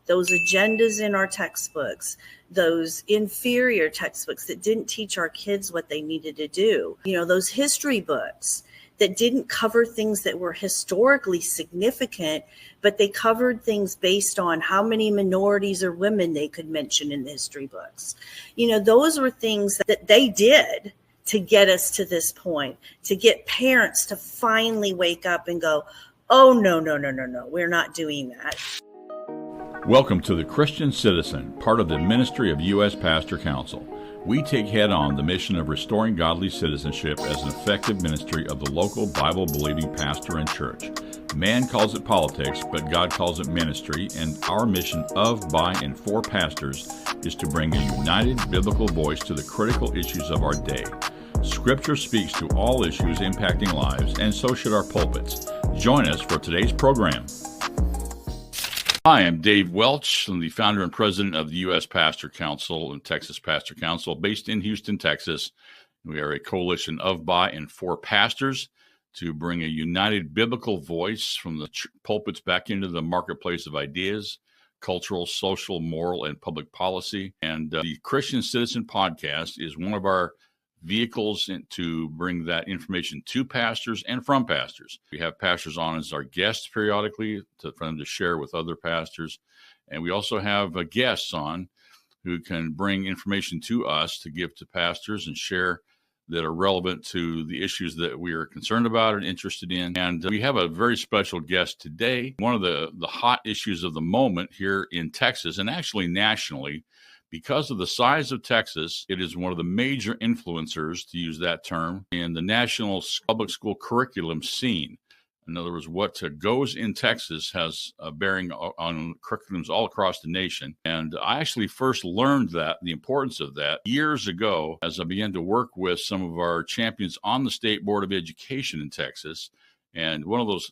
those agendas in our textbooks, those inferior textbooks that didn't teach our kids what they needed to do, those history books that didn't cover things that were historically significant, but they covered things based on how many minorities or women they could mention in the history books. Those were things that they did to get us to this point, to get parents to finally wake up and go, oh, no, we're not doing that. Welcome to the Christian Citizen, part of the ministry of U.S. Pastor Council. We take head on the mission of restoring godly citizenship as an effective ministry of the local Bible-believing pastor and church. Man calls it politics, but God calls it ministry, and our mission of, by, and for pastors is to bring a united biblical voice to the critical issues of our day. Scripture speaks to all issues impacting lives, and so should our pulpits. Join us for today's program. Hi, I'm Dave Welch. I'm the founder and president of the U.S. Pastor Council and Texas Pastor Council, based in Houston, Texas. We are a coalition of, by, and for pastors to bring a united biblical voice from the pulpits back into the marketplace of ideas, cultural, social, moral, and public policy. And the Christian Citizen podcast is one of our vehicles to bring that information to pastors and from pastors. We have pastors on as our guests periodically for them to share with other pastors. And we also have guests on who can bring information to us to give to pastors and share that are relevant to the issues that we are concerned about and interested in. And we have a very special guest today. One of the hot issues of the moment here in Texas, and actually nationally, because of the size of Texas, it is one of the major influencers, to use that term, in the national public school curriculum scene. In other words, what goes in Texas has a bearing on curriculums all across the nation. And I actually first learned the importance of that, years ago as I began to work with some of our champions on the State Board of Education in Texas. And one of those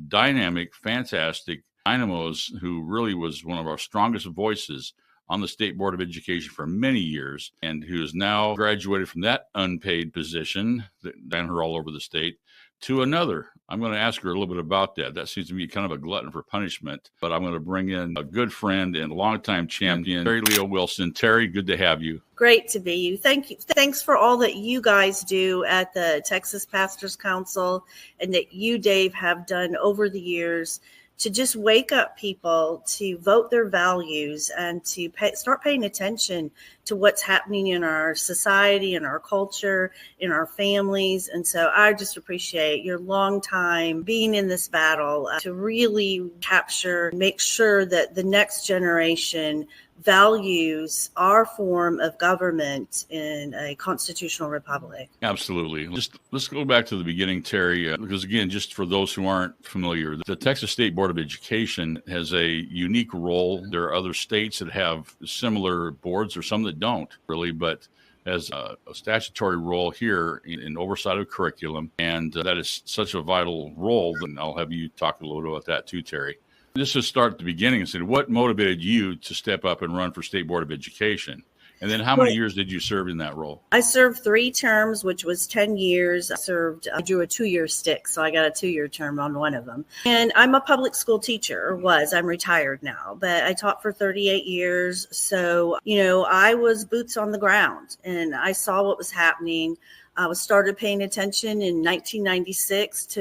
dynamic, fantastic dynamos who really was one of our strongest voices on the State Board of Education for many years, and who is now graduated from that unpaid position that ran her all over the state to another. I'm going to ask her a little bit about that. That seems to be kind of a glutton for punishment, but I'm going to bring in a good friend and longtime champion, Terri Leo Wilson. Terri, good to have you. Great to be you. Thank you. Thanks for all that you guys do at the Texas Pastors Council and that you, Dave, have done over the years to just wake up people to vote their values and to start paying attention to what's happening in our society, in our culture, in our families. And so I just appreciate your long time being in this battle to really make sure that the next generation values our form of government in a constitutional republic. Absolutely. Let's go back to the beginning, Terri, because again, just for those who aren't familiar, the Texas State Board of Education has a unique role. There are other states that have similar boards, or some that don't really, but has a statutory role here in oversight of curriculum. And that is such a vital role. And I'll have you talk a little bit about that too, Terri. Just to start at the beginning and say, what motivated you to step up and run for State Board of Education? And then how many years did you serve in that role? I served 3 terms, which was 10 years. I drew a 2-year stick, so I got a 2-year term on one of them. And I'm a public school teacher, or was. I'm retired now, but I taught for 38 years. So, I was boots on the ground, and I saw what was happening. I started paying attention in 1996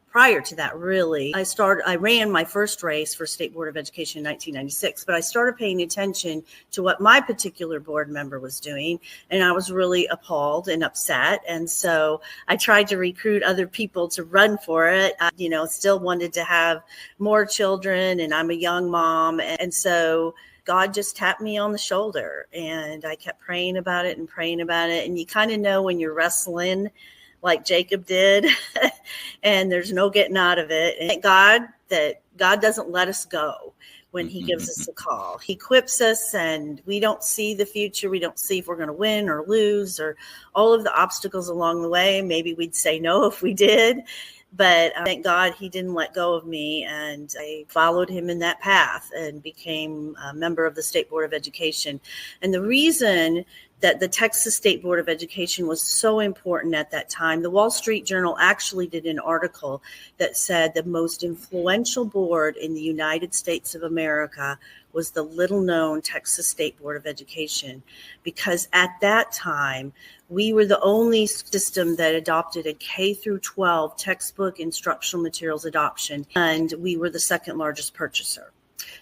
prior to that, really, I ran my first race for State Board of Education in 1996, but I started paying attention to what my particular board member was doing, and I was really appalled and upset. And so I tried to recruit other people to run for it. I, still wanted to have more children, and I'm a young mom. And so God just tapped me on the shoulder, and I kept praying about it. And you kind of know when you're wrestling like Jacob did, and there's no getting out of it. And thank God that God doesn't let us go when he gives us a call. He equips us, and we don't see the future. We don't see if we're going to win or lose or all of the obstacles along the way. Maybe we'd say no if we did. But thank God he didn't let go of me, and I followed him in that path and became a member of the State Board of Education. And the reason that the Texas State Board of Education was so important at that time. The Wall Street Journal actually did an article that said the most influential board in the United States of America was the little-known Texas State Board of Education, because at that time, we were the only system that adopted a K through 12 textbook instructional materials adoption, and we were the second largest purchaser.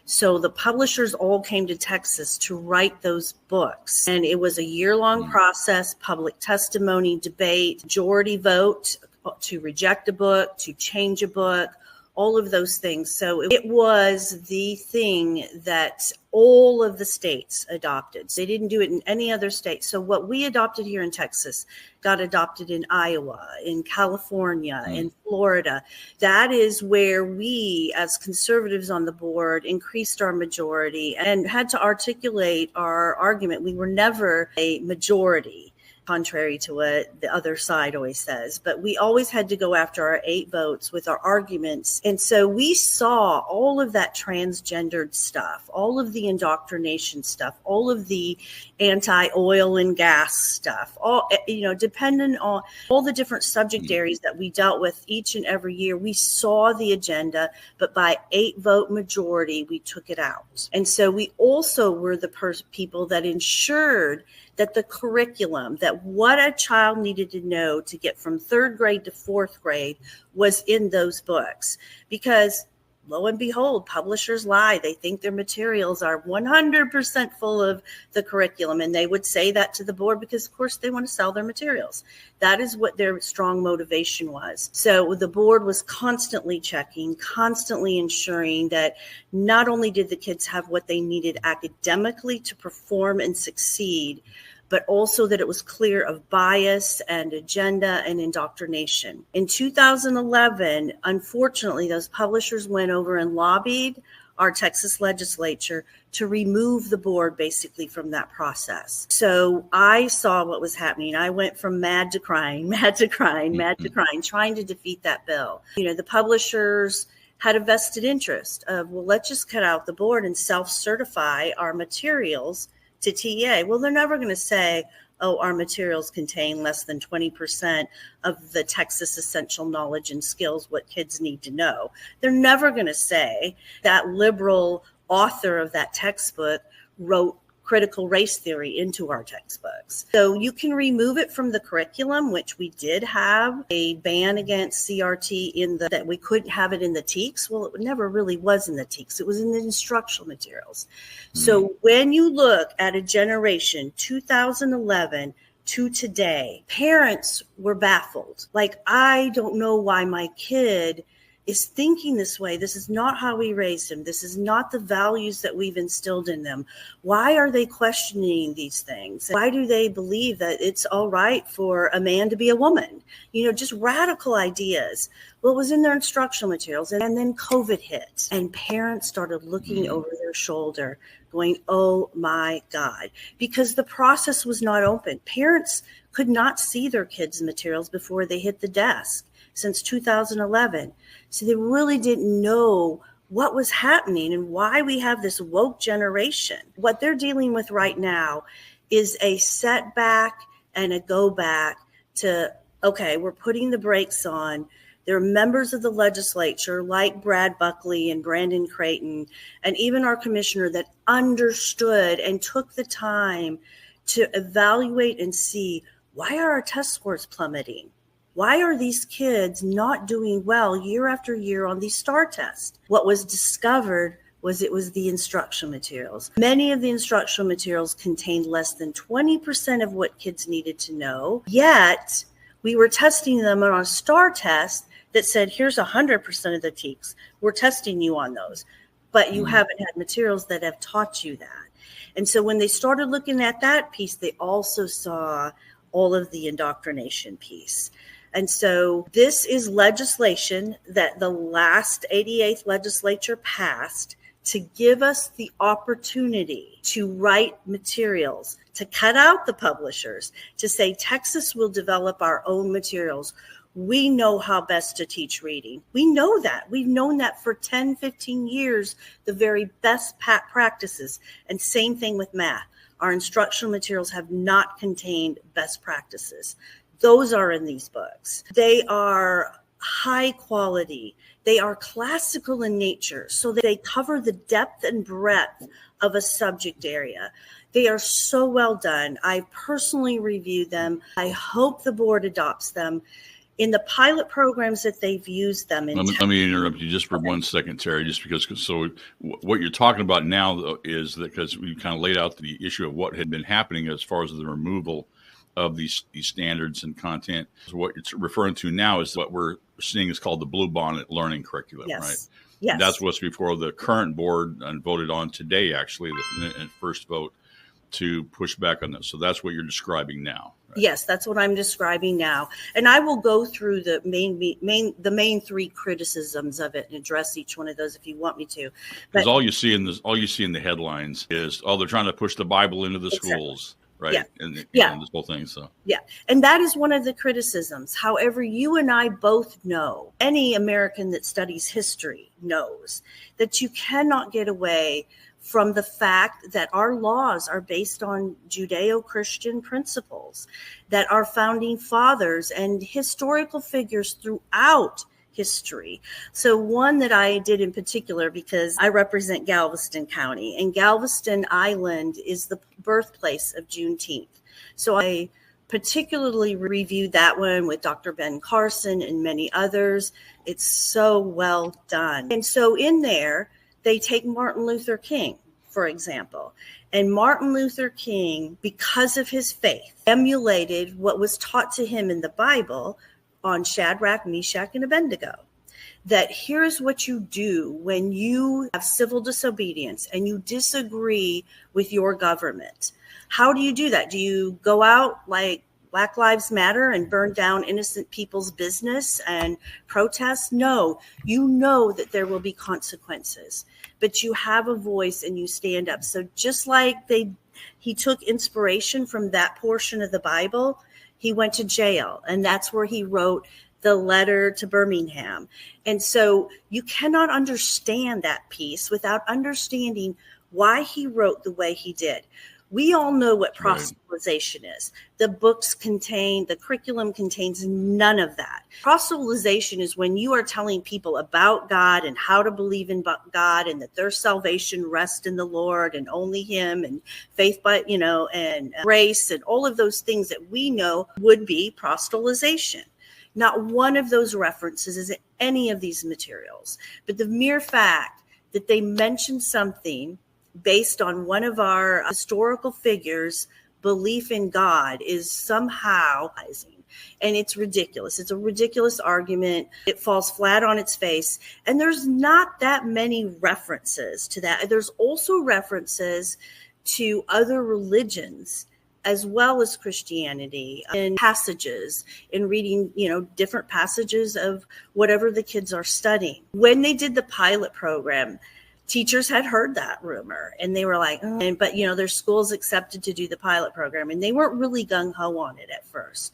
So the publishers all came to Texas to write those books. And it was a year-long process, public testimony, debate, majority vote to reject a book, to change a book, all of those things. So it was the thing that all of the states adopted. They didn't do it in any other state. So what we adopted here in Texas got adopted in Iowa, in California, in Florida. That is where we, as conservatives on the board, increased our majority and had to articulate our argument. We were never a majority, contrary to what the other side always says. But we always had to go after our 8 votes with our arguments. And so we saw all of that transgendered stuff, all of the indoctrination stuff, all of the anti-oil and gas stuff, all, dependent on all the different subject areas that we dealt with each and every year. We saw the agenda, but by 8-vote majority, we took it out. And so we also were the people that ensured that the curriculum, that what a child needed to know to get from 3rd grade to 4th grade was in those books. Because lo and behold, publishers lie. They think their materials are 100% full of the curriculum. And they would say that to the board because, of course, they want to sell their materials. That is what their strong motivation was. So the board was constantly checking, constantly ensuring that not only did the kids have what they needed academically to perform and succeed, but also that it was clear of bias and agenda and indoctrination. In 2011, unfortunately, those publishers went over and lobbied our Texas legislature to remove the board basically from that process. So I saw what was happening. I went from mad to crying, trying to defeat that bill. The publishers had a vested interest of, well, let's just cut out the board and self-certify our materials to TA. Well, they're never going to say, oh, our materials contain less than 20% of the Texas essential knowledge and skills, what kids need to know. They're never going to say that liberal author of that textbook wrote critical race theory into our textbooks. So you can remove it from the curriculum, which we did have a ban against CRT that we couldn't have it in the TEKS. Well, it never really was in the TEKS. It was in the instructional materials. So when you look at a generation, 2011 to today, parents were baffled. Like, I don't know why my kid is thinking this way. This is not how we raised them. This is not the values that we've instilled in them. Why are they questioning these things? Why do they believe that it's all right for a man to be a woman? Just radical ideas. Well, it was in their instructional materials. And then COVID hit and parents started looking over their shoulder going, oh my God, because the process was not open. Parents could not see their kids' materials before they hit the desk since 2011. So they really didn't know what was happening and why we have this woke generation. What they're dealing with right now is a setback and a go back to, okay, we're putting the brakes on. There are members of the legislature like Brad Buckley and Brandon Creighton, and even our commissioner that understood and took the time to evaluate and see, why are our test scores plummeting? Why are these kids not doing well year after year on these STAR tests? What was discovered was it was the instructional materials. Many of the instructional materials contained less than 20% of what kids needed to know, yet we were testing them on a STAR test that said, here's 100% of the TEKS. We're testing you on those, but you haven't had materials that have taught you that. And so when they started looking at that piece, they also saw all of the indoctrination piece. And so this is legislation that the last 88th legislature passed to give us the opportunity to write materials, to cut out the publishers, to say Texas will develop our own materials. We know how best to teach reading. We know that. We've known that for 10, 15 years, the very best practices. And same thing with math. Our instructional materials have not contained best practices. Those are in these books. They are high quality. They are classical in nature, so they cover the depth and breadth of a subject area. They are so well done. I personally reviewed them. I hope the board adopts them. In the pilot programs that they've used them in. Let me interrupt you just for 1 second, Terri, just because what you're talking about now though, is that because we kind of laid out the issue of what had been happening as far as the removal of these standards and content. So what it's referring to now is what we're seeing is called the Blue Bonnet Learning Curriculum, yes. right? Yes. That's what's before the current board and voted on today, actually, the first vote to push back on this. So that's what you're describing now. Right? Yes, that's what I'm describing now. And I will go through the main three criticisms of it and address each one of those if you want me to. Because all you see in the headlines is, they're trying to push the Bible into the schools. Right. Yeah. And this whole thing. So, yeah. And that is one of the criticisms. However, you and I both know, any American that studies history knows that you cannot get away from the fact that our laws are based on Judeo-Christian principles, that our founding fathers and historical figures throughout history. So one that I did in particular, because I represent Galveston County, and Galveston Island is the birthplace of Juneteenth. So I particularly reviewed that one with Dr. Ben Carson and many others. It's so well done. And so in there, they take Martin Luther King, for example. And Martin Luther King, because of his faith, emulated what was taught to him in the Bible on Shadrach, Meshach, and Abednego. That here's what you do when you have civil disobedience and you disagree with your government. How do you do that? Do you go out like Black Lives Matter and burn down innocent people's business and protest? No, you know that there will be consequences, but you have a voice and you stand up. So just like he took inspiration from that portion of the Bible, he went to jail, and that's where he wrote the letter to Birmingham. And so you cannot understand that piece without understanding why he wrote the way he did. We all know what proselytization is. The curriculum contains none of that. Proselytization is when you are telling people about God and how to believe in God and that their salvation rests in the Lord and only Him and faith, and grace and all of those things that we know would be proselytization. Not one of those references is in any of these materials. But the mere fact that they mention something based on one of our historical figures' belief in God is somehow, and it's ridiculous. It's a ridiculous argument. It falls flat on its face. And there's not that many references to that. There's also references to other religions as well as Christianity in passages, in reading, different passages of whatever the kids are studying. When they did the pilot program, teachers had heard that rumor and they were like, but their schools accepted to do the pilot program and they weren't really gung-ho on it at first.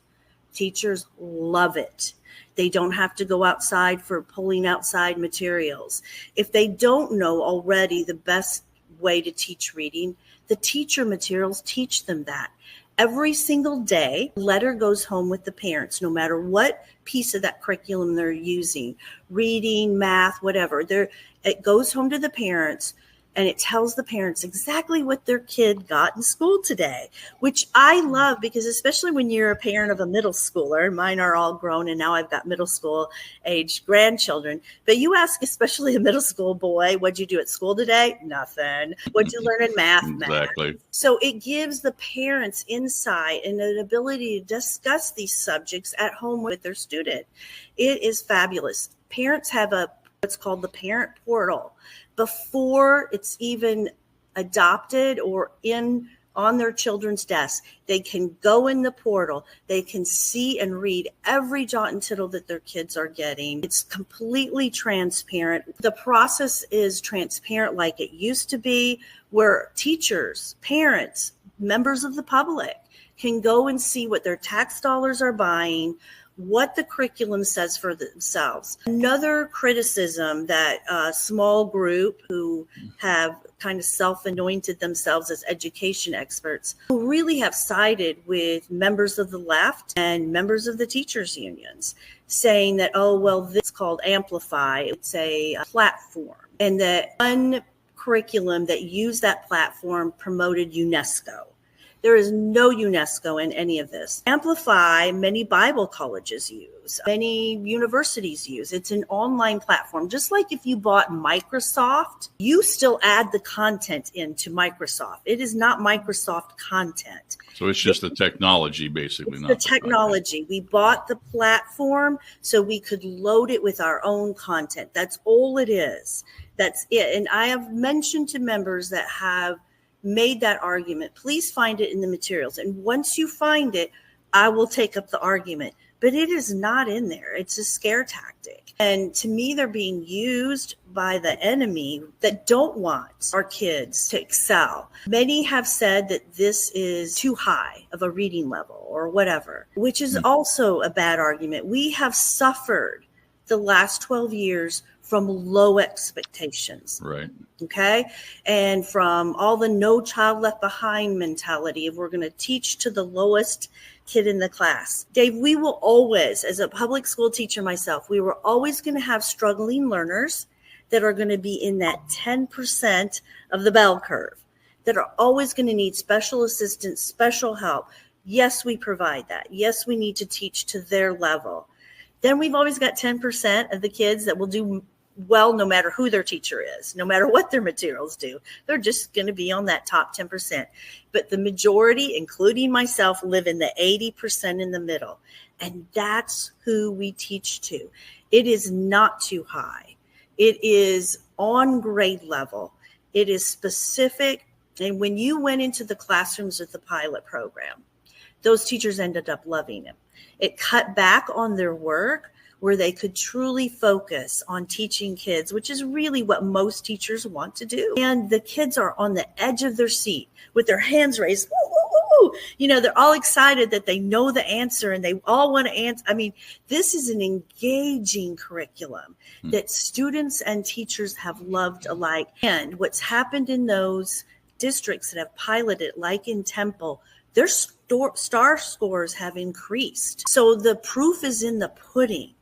Teachers love it. They don't have to go outside for pulling outside materials. If they don't know already the best way to teach reading, the teacher materials teach them that. Every single day, a letter goes home with the parents, no matter what piece of that curriculum they're using, reading, math, whatever. It goes home to the parents and it tells the parents exactly what their kid got in school today, which I love because especially when you're a parent of a middle schooler, mine are all grown and now I've got middle school age grandchildren, but you ask especially a middle school boy, what'd you do at school today? Nothing. What'd you learn in math? Exactly. Math. So it gives the parents insight and an ability to discuss these subjects at home with their student. It is fabulous. Parents have what's called the parent portal. Before it's even adopted or on their children's desk, they can go in the portal. They can see and read every jot and tittle that their kids are getting. It's completely transparent. The process is transparent like it used to be, where teachers, parents, members of the public can go and see what their tax dollars are buying, what the curriculum says for themselves. Another criticism that a small group who have kind of self-anointed themselves as education experts, who really have sided with members of the left and members of the teachers unions, saying that, oh, well, this is called Amplify. It's a platform. And that one curriculum that used that platform promoted UNESCO. There is no UNESCO in any of this. Amplify, many Bible colleges use, many universities use. It's an online platform. Just like if you bought Microsoft, you still add the content into Microsoft. It is not Microsoft content. So it's just the technology, basically. It's not the technology. We bought the platform so we could load it with our own content. That's all it is. That's it. And I have mentioned to members that have made that argument, please find it in the materials. And once you find it, I will take up the argument. But it is not in there. It's a scare tactic. And to me, they're being used by the enemy that don't want our kids to excel. Many have said that this is too high of a reading level or whatever, which is also a bad argument. We have suffered the last 12 years from low expectations. Right. Okay. And from all the no child left behind mentality of we're going to teach to the lowest kid in the class. Dave, we will always, as a public school teacher myself, we were always going to have struggling learners that are going to be in that 10% of the bell curve, that are always going to need special assistance, special help. Yes, we provide that. Yes, we need to teach to their level. Then we've always got 10% of the kids that will do well, no matter who their teacher is, no matter what their materials do. They're just going to be on that top 10%. But the majority, including myself, live in the 80% in the middle. And that's who we teach to. It is not too high. It is on grade level. It is specific. And when you went into the classrooms with the pilot program, those teachers ended up loving it. It cut back on their work where they could truly focus on teaching kids, which is really what most teachers want to do. And the kids are on the edge of their seat with their hands raised. Woo, woo, woo. You know, they're all excited that they know the answer and they all want to answer. I mean, this is an engaging curriculum that students and teachers have loved alike. And what's happened in those districts that have piloted, like in Temple, their star scores have increased. So the proof is in the pudding.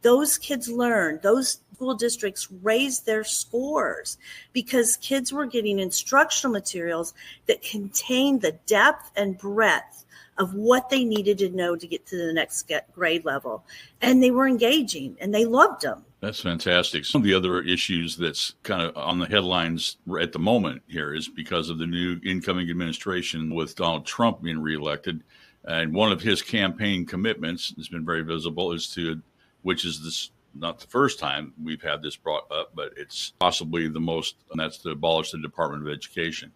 Those kids learn, those school districts raised their scores because kids were getting instructional materials that contained the depth and breadth of what they needed to know to get to the next grade level. And they were engaging and they loved them. That's fantastic. Some of the other issues that's kind of on the headlines at the moment here is because of the new incoming administration with Donald Trump being reelected. And one of his campaign commitments has been very visible is to, which is this, not the first time we've had this brought up, but it's possibly the most, and that's to abolish the Department of Education.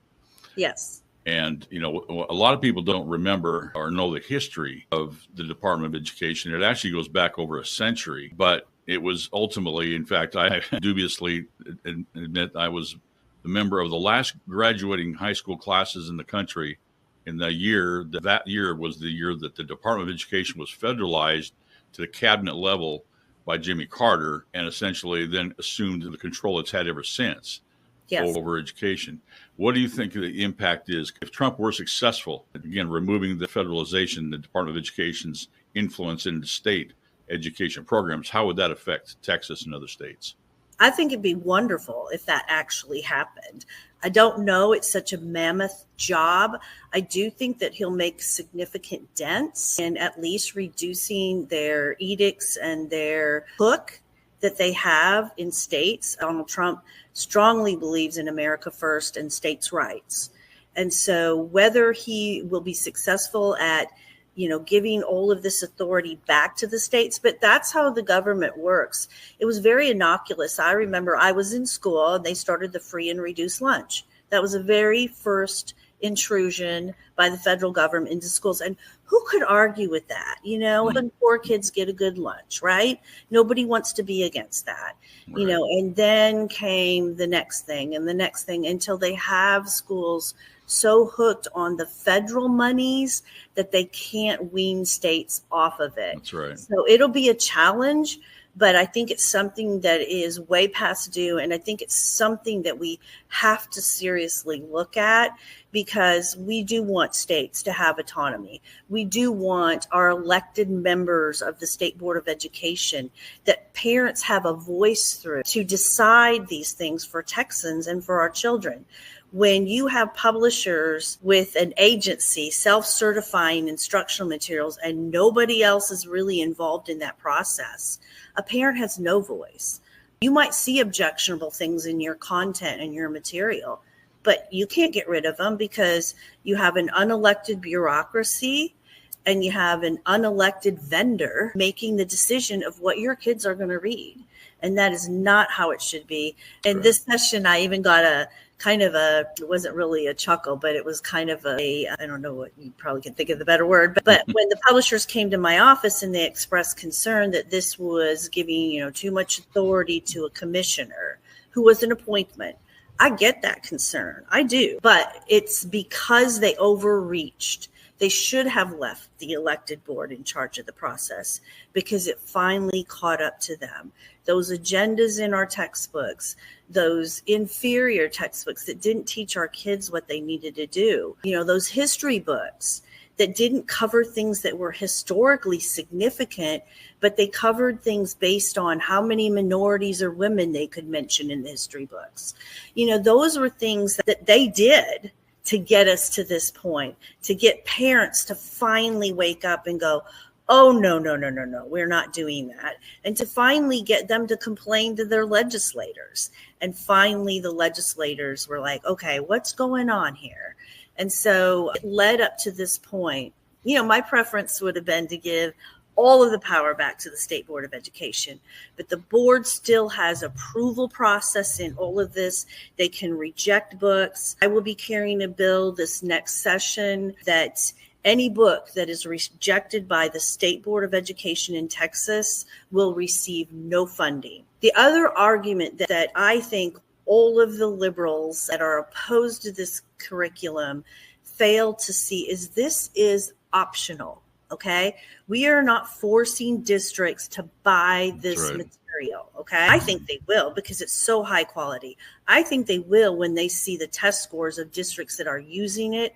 Yes. And, you know, a lot of people don't remember or know the history of the Department of Education. It actually goes back over a century, but it was ultimately, in fact, I dubiously admit I was the member of the last graduating high school classes in the country in the year, that year was the year that the Department of Education was federalized to the cabinet level by Jimmy Carter and essentially then assumed the control it's had ever since. Yes. Over education. What do you think the impact is if Trump were successful, again, removing the federalization, the Department of Education's influence into state education programs? How would that affect Texas and other states? I think it'd be wonderful if that actually happened. I don't know. It's such a mammoth job. I do think that he'll make significant dents in at least reducing their edicts and their hook that they have in states. Donald Trump strongly believes in America first and states' rights. And so whether he will be successful at, you know, giving all of this authority back to the states, but that's how the government works. It was very innocuous. I remember I was in school and they started the free and reduced lunch. That was the very first intrusion by the federal government into schools. And who could argue with that? When poor kids get a good lunch, right? Nobody wants to be against that, Right. And then came the next thing and the next thing until they have schools so hooked on the federal monies that they can't wean states off of it. That's right. So it'll be a challenge, but I think it's something that is way past due. And I think it's something that we have to seriously look at, because we do want states to have autonomy. We do want our elected members of the State Board of Education, that parents have a voice through to decide these things for Texans and for our children. When you have publishers with an agency self-certifying instructional materials and nobody else is really involved in that process, a parent has no voice. You might see objectionable things in your content and your material, but you can't get rid of them because you have an unelected bureaucracy and you have an unelected vendor making the decision of what your kids are going to read. And that is not how it should be. And Right. This session, I even got it wasn't really a chuckle, but it was kind of I don't know what, you probably can think of the better word, but when the publishers came to my office and they expressed concern that this was giving, too much authority to a commissioner who was an appointment. I get that concern. I do. But it's because they overreached. They should have left the elected board in charge of the process because it finally caught up to them. Those agendas in our textbooks, those inferior textbooks that didn't teach our kids what they needed to do, those history books that didn't cover things that were historically significant, but they covered things based on how many minorities or women they could mention in the history books. Those were things that they did to get us to this point, to get parents to finally wake up and go, oh, no, we're not doing that. And to finally get them to complain to their legislators. And finally, the legislators were like, okay, what's going on here? And so it led up to this point. My preference would have been to give all of the power back to the State Board of Education. But the board still has approval process in all of this. They can reject books. I will be carrying a bill this next session that any book that is rejected by the State Board of Education in Texas will receive no funding. The other argument that I think all of the liberals that are opposed to this curriculum fail to see is this is optional. Okay, we are not forcing districts to buy this material. Okay, I think they will because it's so high quality. I think they will when they see the test scores of districts that are using it,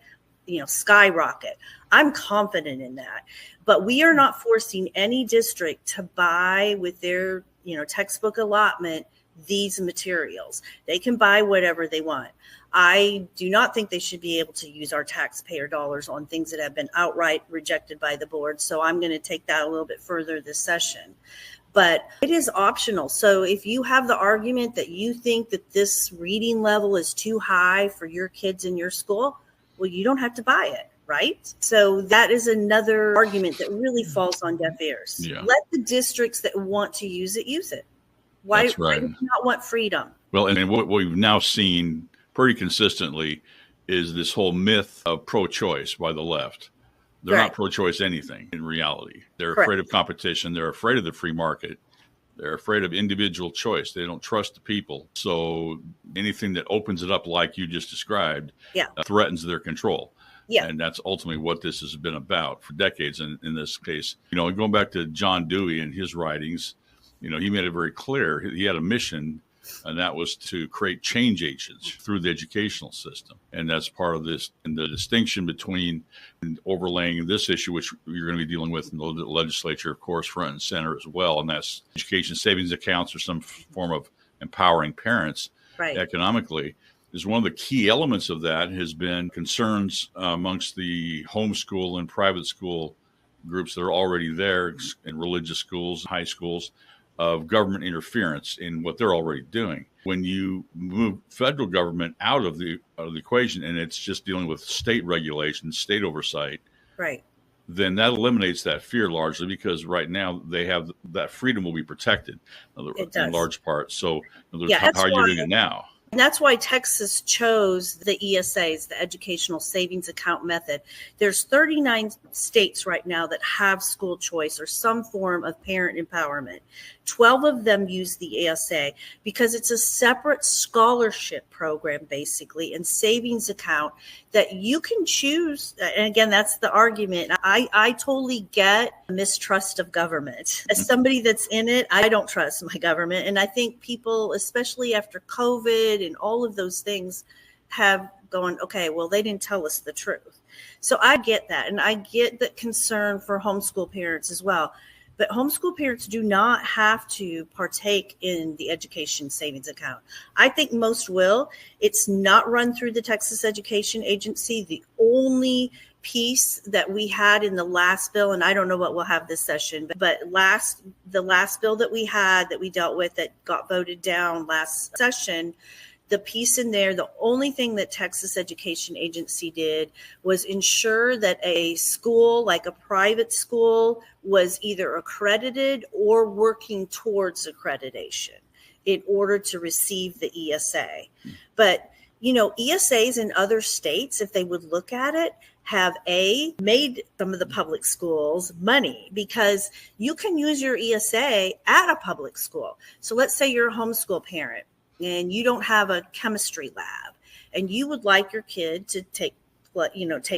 skyrocket. I'm confident in that. But we are not forcing any district to buy with their, textbook allotment these materials. They can buy whatever they want. I do not think they should be able to use our taxpayer dollars on things that have been outright rejected by the board. So I'm going to take that a little bit further this session. But it is optional. So if you have the argument that you think that this reading level is too high for your kids in your school, well, you don't have to buy it, right? So that is another argument that really falls on deaf ears. Yeah. Let the districts that want to use it, use it. Why do you not want freedom? Well, and what we've now seen pretty consistently is this whole myth of pro-choice by the left. They're not pro-choice anything in reality. They're afraid of competition. They're afraid of the free market. They're afraid of individual choice. They don't trust the people. So anything that opens it up like you just described threatens their control. Yeah. And that's ultimately what this has been about for decades in this case. Going back to John Dewey and his writings, he made it very clear. He had a mission, and that was to create change agents through the educational system. And that's part of this. And the distinction between overlaying this issue, which you're going to be dealing with in the legislature, of course, front and center as well. And that's education savings accounts or some form of empowering parents economically. Is one of the key elements of that has been concerns amongst the homeschool and private school groups that are already there in religious schools, high schools, of government interference in what they're already doing. When you move federal government out of the equation and it's just dealing with state regulation, state oversight, then that eliminates that fear largely because right now they have that freedom will be protected in large part. So how you're doing it now. And that's why Texas chose the ESAs, the Educational Savings Account method. There's 39 states right now that have school choice or some form of parent empowerment. 12 of them use the ESA because it's a separate scholarship program, basically, and savings account that you can choose. And again, that's the argument. I totally get mistrust of government. As somebody that's in it, I don't trust my government. And I think people, especially after COVID and all of those things, have gone, okay, well, they didn't tell us the truth. So I get that. And I get the concern for homeschool parents as well. But homeschool parents do not have to partake in the education savings account. I think most will. It's not run through the Texas Education Agency. The only piece that we had in the last bill, and I don't know what we'll have this session, but the last bill that we had that we dealt with that got voted down last session, the piece in there, the only thing that Texas Education Agency did was ensure that a school, like a private school, was either accredited or working towards accreditation in order to receive the ESA. But, ESAs in other states, if they would look at it, have made some of the public schools money because you can use your ESA at a public school. So let's say you're a homeschool parent and you don't have a chemistry lab and you would like your kid to take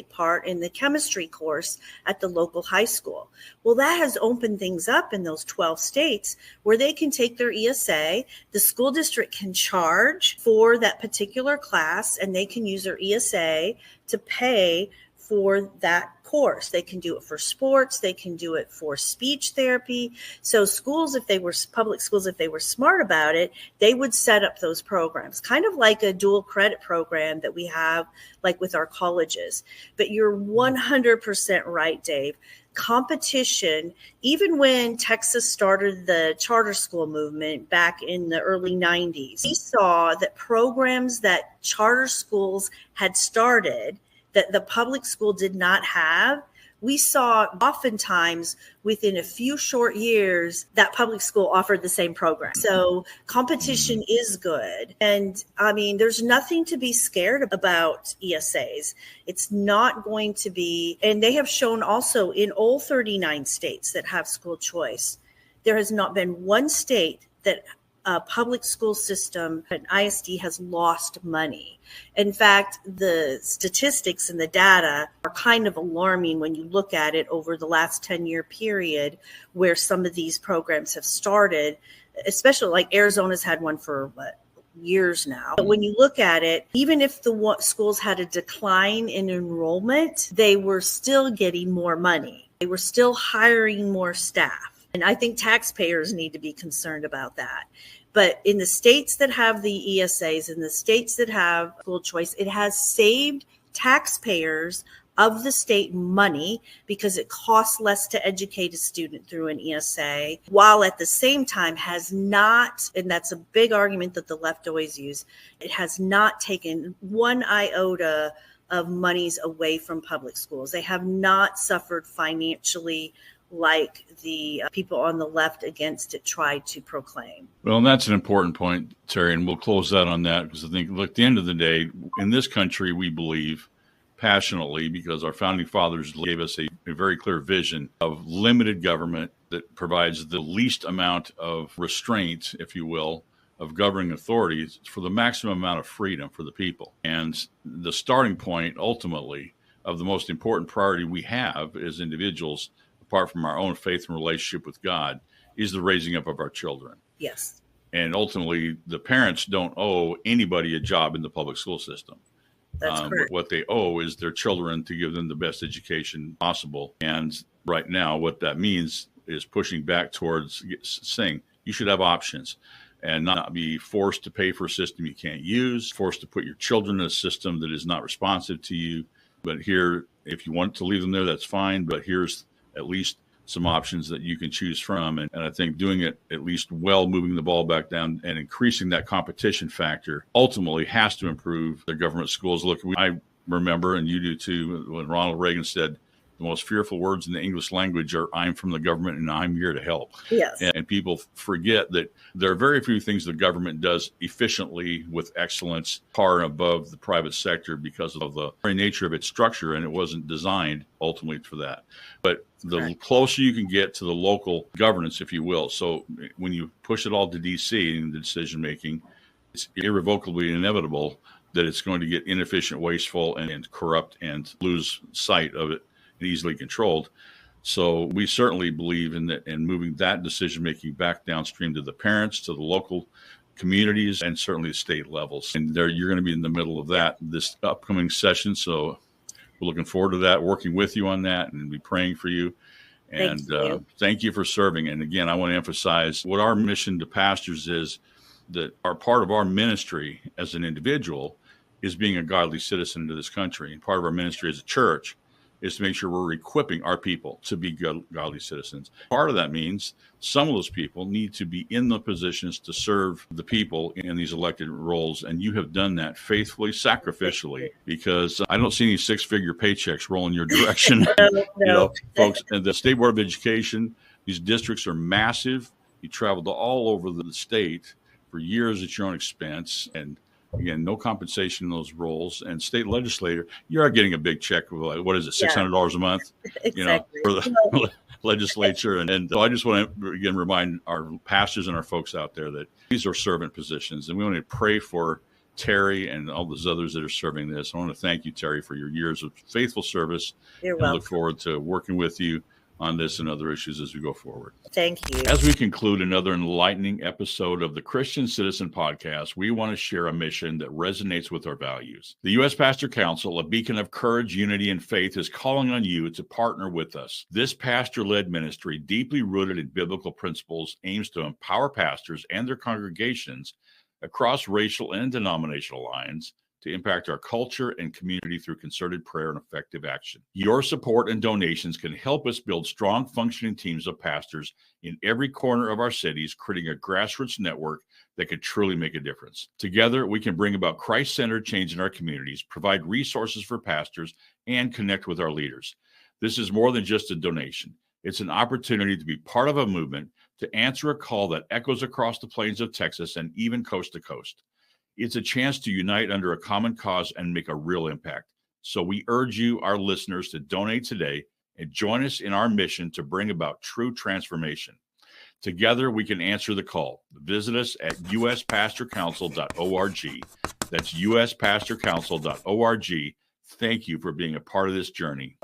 part in the chemistry course at the local high school. Well, that has opened things up in those 12 states where they can take their ESA, the school district can charge for that particular class, and they can use their ESA to pay for that course. They can do it for sports. They can do it for speech therapy. So public schools, if they were smart about it, they would set up those programs, kind of like a dual credit program that we have, like with our colleges. But you're 100% right, Dave. Competition, even when Texas started the charter school movement back in the early 90s, we saw that programs that charter schools had started that the public school did not have, we saw oftentimes within a few short years that public school offered the same program. So competition is good. And I mean, there's nothing to be scared about ESAs. It's not going to be, and they have shown also in all 39 states that have school choice, there has not been one state that a public school system, an ISD, has lost money. In fact, the statistics and the data are kind of alarming when you look at it over the last 10-year period where some of these programs have started, especially like Arizona's had one for years now. But when you look at it, even if the schools had a decline in enrollment, they were still getting more money. They were still hiring more staff. And I think taxpayers need to be concerned about that. But in the states that have the ESAs, in the states that have school choice, it has saved taxpayers of the state money because it costs less to educate a student through an ESA, while at the same time has not, and that's a big argument that the left always use, it has not taken one iota of monies away from public schools. They have not suffered financially like the people on the left against it tried to proclaim. Well, and that's an important point, Terri, and we'll close out on that because I think, look, at the end of the day, in this country, we believe passionately, because our founding fathers gave us a very clear vision of limited government that provides the least amount of restraint, if you will, of governing authorities for the maximum amount of freedom for the people. And the starting point, ultimately, of the most important priority we have as individuals, apart from our own faith and relationship with God, is the raising up of our children. Yes. And ultimately, the parents don't owe anybody a job in the public school system. That's correct. What they owe is their children to give them the best education possible. And right now, what that means is pushing back towards saying you should have options and not be forced to pay for a system you can't use, forced to put your children in a system that is not responsive to you. But here, if you want to leave them there, that's fine. But here's at least some options that you can choose from. And I think doing it at least well, moving the ball back down and increasing that competition factor ultimately has to improve the government schools. Look, I remember, and you do too, when Ronald Reagan said, the most fearful words in the English language are, I'm from the government and I'm here to help. Yes. And people forget that there are very few things the government does efficiently with excellence, far and above the private sector, because of the very nature of its structure, and it wasn't designed ultimately for that. But the closer you can get to the local governance, if you will, so when you push it all to D.C. in the decision making, it's irrevocably inevitable that it's going to get inefficient, wasteful, and corrupt, and lose sight of it and easily controlled. So we certainly believe in that, and moving that decision making back downstream to the parents, to the local communities, and certainly the state levels. And there, you're going to be in the middle of that this upcoming session. So we're looking forward to that, working with you on that, and be praying for you. And thank you for serving. And again, I want to emphasize what our mission to pastors is, that our part of our ministry as an individual is being a godly citizen to this country. And part of our ministry as a church is to make sure we're equipping our people to be godly citizens. Part of that means some of those people need to be in the positions to serve the people in these elected roles. And you have done that faithfully, sacrificially, because I don't see any six-figure paychecks rolling your direction. No. You know, folks, and the State Board of Education, these districts are massive. You traveled all over the state for years at your own expense, and again, no compensation in those roles. And state legislator, you are getting a big check of, like, what is it, $600 a month, Exactly. you know, for the legislature. And so I just want to again remind our pastors and our folks out there that these are servant positions, and we want to pray for Terri and all those others that are serving this. I want to thank you, Terri, for your years of faithful service. You're and welcome. Look forward to working with you on this and other issues as we go forward. Thank you. As we conclude another enlightening episode of the Christian Citizen Podcast, we want to share a mission that resonates with our values. The U.S. Pastor Council, a beacon of courage, unity, and faith, is calling on you to partner with us. This pastor-led ministry, deeply rooted in biblical principles, aims to empower pastors and their congregations across racial and denominational lines to impact our culture and community through concerted prayer and effective action. Your support and donations can help us build strong, functioning teams of pastors in every corner of our cities, creating a grassroots network that could truly make a difference. Together, we can bring about Christ-centered change in our communities, provide resources for pastors, and connect with our leaders. This is more than just a donation. It's an opportunity to be part of a movement, to answer a call that echoes across the plains of Texas and even coast to coast. It's a chance to unite under a common cause and make a real impact. So we urge you, our listeners, to donate today and join us in our mission to bring about true transformation. Together, we can answer the call. Visit us at uspastorcouncil.org. That's uspastorcouncil.org. Thank you for being a part of this journey.